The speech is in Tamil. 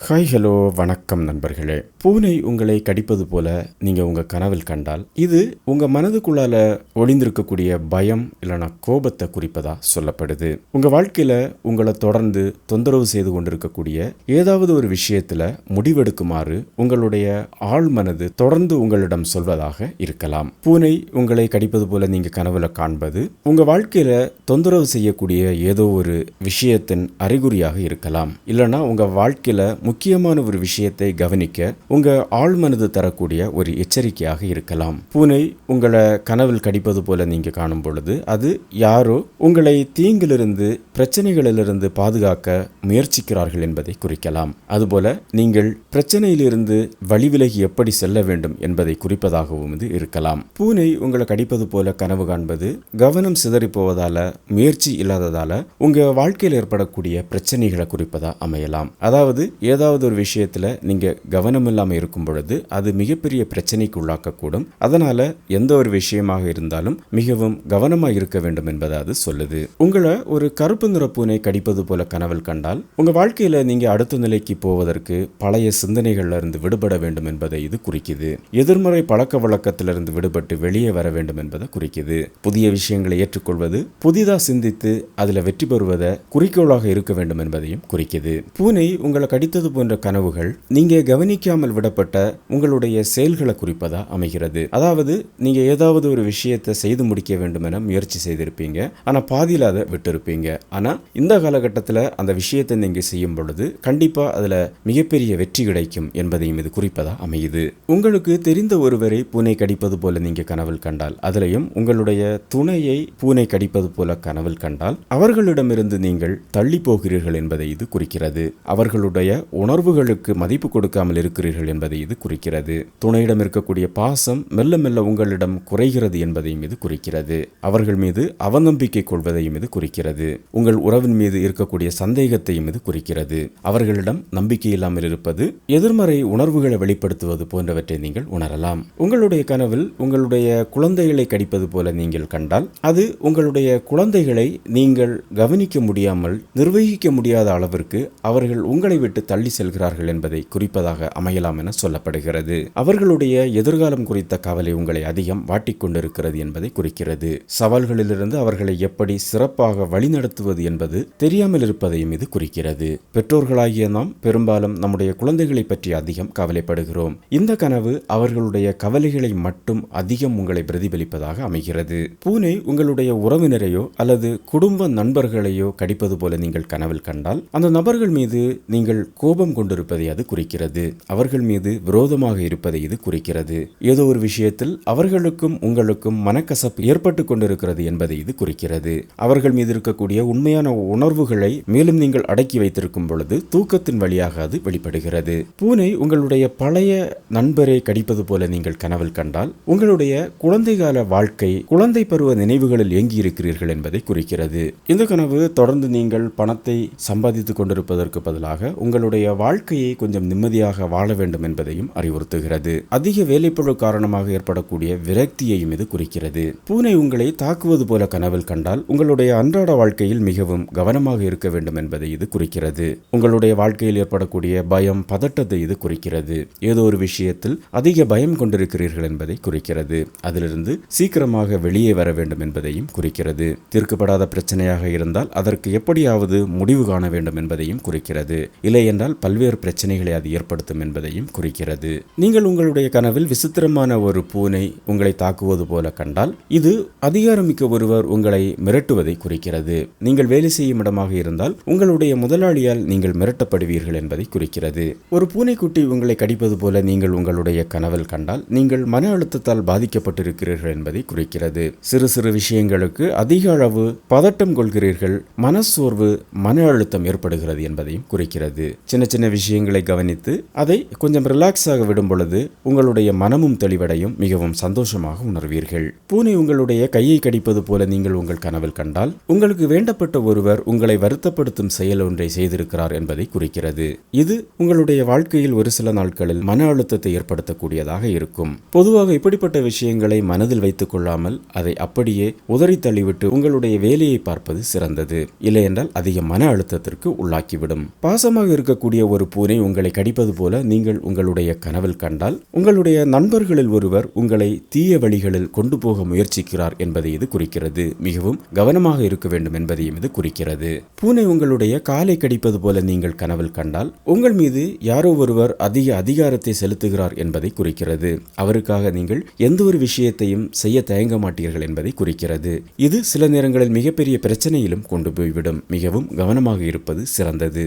ஹாய் ஹலோ வணக்கம் நண்பர்களே. பூனை உங்களை கடிப்பது போல நீங்க உங்க கனவில் கண்டால் இது உங்க மனதுக்குள்ளால ஒளிந்திருக்கக்கூடிய பயம் இல்லைனா கோபத்தை குறிப்பதா சொல்லப்படுது. உங்க வாழ்க்கையில உங்களை தொடர்ந்து தொந்தரவு செய்து கொண்டிருக்கக்கூடிய ஏதாவது ஒரு விஷயத்துல முடிவெடுக்குமாறு உங்களுடைய ஆழ் மனது தொடர்ந்து உங்களிடம் சொல்வதாக இருக்கலாம். பூனை உங்களை கடிப்பது போல நீங்க கனவுல காண்பது உங்க வாழ்க்கையில தொந்தரவு செய்யக்கூடிய ஏதோ ஒரு விஷயத்தின் அறிகுறியாக இருக்கலாம். இல்லைனா உங்க வாழ்க்கையில முக்கியமான ஒரு விஷயத்தை கவனிக்க உங்க ஆழ்மனது தரக்கூடிய ஒரு எச்சரிக்கையாக இருக்கலாம். பூனை உங்களை கனவில் கடிப்பது போல நீங்க காணும் பொழுது அது யாரோ உங்களை தீங்கிலிருந்து பிரச்சனைகளிலிருந்து பாதுகாக்க முயற்சிக்கிறார்கள் என்பதை குறிக்கலாம். அதுபோல நீங்கள் பிரச்சனையிலிருந்து வழிவிலகி எப்படி செல்ல வேண்டும் என்பதை குறிப்பதாகவும் இது இருக்கலாம். பூனை உங்களை கடிப்பது போல கனவு காண்பது கவனம் சிதறி போவதால, முயற்சி இல்லாததால உங்க வாழ்க்கையில் ஏற்படக்கூடிய பிரச்சனைகளை குறிப்பதா அமையலாம். அதாவது ஏதாவது ஒரு விஷயத்துல நீங்க கவனம் இல்லாமல் இருக்கும் பொழுது அது மிகப்பெரிய பிரச்சனைக்கு உள்ளாக்கக்கூடும். அதனால எந்த ஒரு விஷயமாக இருந்தாலும் மிகவும் கவனமாக இருக்க வேண்டும் என்பதை அது சொல்லுது. உங்களை ஒரு கருப்பு நிற பூனை கடிப்பது போல கனவில் கண்டால் உங்க வாழ்க்கையில நீங்க அடுத்த நிலைக்கு போவதற்கு பழைய சிந்தனைகள்ல இருந்து விடுபட வேண்டும் என்பதை இது குறிக்குது. எதிர்மறை பழக்க வழக்கத்திலிருந்து விடுபட்டு வெளியே வர வேண்டும் என்பதை குறிக்குது. புதிய விஷயங்களை ஏற்றுக்கொள்வது, புதிதா சிந்தித்து அதுல வெற்றி பெறுவதை குறிக்கோளாக இருக்க வேண்டும் என்பதையும் குறிக்குது. பூனை உங்களை கடித்தது போன்ற கனவுகள் நீங்க கவனிக்காமல் விடப்பட்ட உங்களுடைய செயல்களை குறிப்பதா அமைகிறது. அதாவது நீங்க ஏதாவது ஒரு விஷயத்தை செய்து முடிக்க வேண்டும் என முயற்சி செய்திருப்பீங்க, ஆனா பாதியில அதை விட்டிருப்பீங்க. ஆனா இந்த காலகட்டத்தில் அந்த விஷயத்தை நீங்க செய்யும் பொழுது கண்டிப்பா அதுல மிகப்பெரிய வெற்றி கிடைக்கும் என்பதையும் இது குறிப்பதா அமையுது. உங்களுக்கு தெரிந்த ஒருவரை பூனை கடிப்பது போல நீங்க கனவில் கண்டால், அதிலையும் உங்களுடைய துணையை பூனை கடிப்பது போல கனவில் கண்டால் அவர்களிடமிருந்து நீங்கள் தள்ளி போகிறீர்கள் என்பதை இது குறிக்கிறது. அவர்களுடைய உணர்வுகளுக்கு மதிப்பு கொடுக்காமல் இருக்கிறீர்கள் என்பதை இது குறிக்கிறது. துணையிடம் இருக்கக்கூடிய பாசம் மெல்ல மெல்ல உங்களிடம் குறைகிறது என்பதையும் இது குறிக்கிறது. அவர்கள் மீது அவநம்பிக்கை கொள்வதையும் இது குறிக்கிறது. உங்கள் உறவின் மீது இருக்கக்கூடிய சந்தேகத்தையும் இது குறிக்கிறது. அவர்களிடம் நம்பிக்கை இல்லாமல் இருப்பது, எதிர்மறை உணர்வுகளை வெளிப்படுத்துவது போன்றவற்றை நீங்கள் உணரலாம். உங்களுடைய கனவில் உங்களுடைய குழந்தைகளை கடிப்பது போல நீங்கள் கண்டால் அது உங்களுடைய குழந்தைகளை நீங்கள் கவனிக்க முடியாமல், நிர்வகிக்க முடியாத அளவிற்கு அவர்கள் உங்களை விட்டு தள்ளி செல்கிறார்கள் என்பதை குறிப்பதாக அமையலாம் என சொல்லப்படுகிறது. அவர்களுடைய எதிர்காலம் குறித்த கவலை உங்களை அதிகம் வாட்டிக்கொண்டிருக்கிறது என்பதை குறிக்கிறது. சவால்களிலிருந்து அவர்களை எப்படி சிறப்பாக வழிநடத்துவது என்பது தெரியாமல் இருப்பதையும் இது குறிக்கிறது. பெற்றோர்களாகிய நாம் பெரும்பாலும் நம்முடைய குழந்தைகளை பற்றி அதிகம் கவலைப்படுகிறோம். இந்த கனவு அவர்களுடைய கவலைகளை மட்டும் அதிகம் உங்களை பிரதிபலிப்பதாக அமைகிறது. பூனை உங்களுடைய உறவினரையோ அல்லது குடும்ப நண்பர்களையோ கடிப்பது போல நீங்கள் கனவில் கண்டால் அந்த நபர்கள் மீது நீங்கள் கோபம் கொண்டிருப்பதை அது குறிக்கிறது. அவர்கள் மீது விரோதமாக இருப்பதை இது குறிக்கிறது. ஏதோ ஒரு விஷயத்தில் அவர்களுக்கும் உங்களுக்கும் மனக்கசப்பு ஏற்பட்டு கொண்டிருக்கிறது என்பதை இது குறிக்கிறது. அவர்கள் மீது இருக்கக்கூடிய உண்மையான உணர்வுகளை மேலும் நீங்கள் அடக்கி வைத்திருக்கும் பொழுது தூக்கத்தின் வழியாக அது வெளிப்படுகிறது. பூனை உங்களுடைய பழைய நண்பரை கடிப்பது போல நீங்கள் கனவில் கண்டால் உங்களுடைய குழந்தை கால வாழ்க்கை, குழந்தை பருவ நினைவுகளில் ஏங்கி இருக்கிறீர்கள் என்பதை குறிக்கிறது. இந்த கனவு தொடர்ந்து நீங்கள் பணத்தை சம்பாதித்துக் கொண்டிருப்பதற்கு பதிலாக உங்களுடைய வாழ்க்கையை கொஞ்சம் நிம்மதியாக வாழ வேண்டும் என்பதையும் அறிவுறுத்துகிறது. அதிக வேலைப்பளு காரணமாக ஏற்படக்கூடிய விரக்தியையும் இது குறிக்கிறது. பூனை உங்களை தாக்குவது போல கனவில் கண்டால் உங்களுடைய அன்றாட வாழ்க்கையில் மிகவும் கவனமாக இருக்க வேண்டும் என்பதை இது குறிக்கிறது. உங்களுடைய வாழ்க்கையில் ஏற்படக்கூடிய பயம், பதட்டத்தை இது குறிக்கிறது. ஏதோ ஒரு விஷயத்தில் அதிக பயம் கொண்டிருக்கிறீர்கள் என்பதை குறிக்கிறது. அதிலிருந்து சீக்கிரமாக வெளியே வர வேண்டும் என்பதையும் குறிக்கிறது. தீர்க்கப்படாத பிரச்சனையாக இருந்தால் அதற்கு எப்படியாவது முடிவு காண வேண்டும் என்பதையும் குறிக்கிறது. இல்லை என்றால் பல்வேறு பிரச்சனைகளை அது ஏற்படுத்தும் என்பதையும் குறிக்கிறது. நீங்கள் உங்களுடைய கனவில் விசித்திரமான ஒரு பூனை உங்களை தாக்குவது போல கண்டால் இது அதிகாரமிக்க ஒருவர் உங்களை மிரட்டுவதை குறிக்கிறது. நீங்கள் வேலை செய்யும் இடமாக இருந்தால் உங்களுடைய முதலாளியால் நீங்கள் மிரட்டப்படுவீர்கள் என்பதை குறிக்கிறது. ஒரு பூனைக்குட்டி உங்களை கடிப்பது போல நீங்கள் உங்களுடைய கனவில் கண்டால் நீங்கள் மன அழுத்தத்தால் பாதிக்கப்பட்டிருக்கிறீர்கள் என்பதை குறிக்கிறது. சிறு சிறு விஷயங்களுக்கு அதிக அளவு பதட்டம் கொள்கிறீர்கள், மனசோர்வு, மன அழுத்தம் ஏற்படுகிறது என்பதையும் குறிக்கிறது. சின்ன சின்ன விஷயங்களை கவனித்து அதை கொஞ்சம் ரிலாக்ஸாக விடும் பொழுது உங்களுடைய மனமும் தெளிவடையும், மிகவும் சந்தோஷமாக உணர்வீர்கள். பூனை உங்களுடைய கையை கடிப்பது போல நீங்கள் உங்கள் கனவில் கண்டால் உங்களுக்கு வேண்டப்பட்ட ஒருவர் உங்களை வருத்தப்படுத்தும் செயல் ஒன்றை செய்திருக்கிறார் என்பதை குறிக்கிறது. இது உங்களுடைய வாழ்க்கையில் ஒரு சில நாட்களில் மன அழுத்தத்தை ஏற்படுத்தக்கூடியதாக இருக்கும். பொதுவாக இப்படிப்பட்ட விஷயங்களை மனதில் வைத்துக் கொள்ளாமல் அதை அப்படியே உதறி தள்ளிவிட்டு உங்களுடைய வேலையை பார்ப்பது சிறந்தது. இல்லை என்றால் அதிக மன அழுத்தத்திற்கு உள்ளாக்கிவிடும். பாசமாக இருக்கக்கூடிய இருக்கக்கூடிய ஒரு பூனை உங்களை கடிப்பது போல நீங்கள் உங்களுடைய கனவில் கண்டால் உங்களுடைய நண்பர்களில் ஒருவர் உங்களை தீய வழிகளில் கொண்டு போக முயற்சிக்கிறார் என்பதை இது குறிக்கிறது. மிகவும் கவனமாக இருக்க வேண்டும் என்பதையும் இது குறிக்கிறது. பூனை உங்களுடைய காலை கடிப்பது போல நீங்கள் கனவில் கண்டால் உங்கள் மீது யாரோ ஒருவர் அதிக அதிகாரத்தை செலுத்துகிறார் என்பதை குறிக்கிறது. அவருக்காக நீங்கள் எந்த ஒரு விஷயத்தையும் செய்ய தயங்க மாட்டீர்கள் என்பதை குறிக்கிறது. இது சில நேரங்களில் மிகப்பெரிய பிரச்சனையிலும் கொண்டு போய்விடும். மிகவும் கவனமாக இருப்பது சிறந்தது.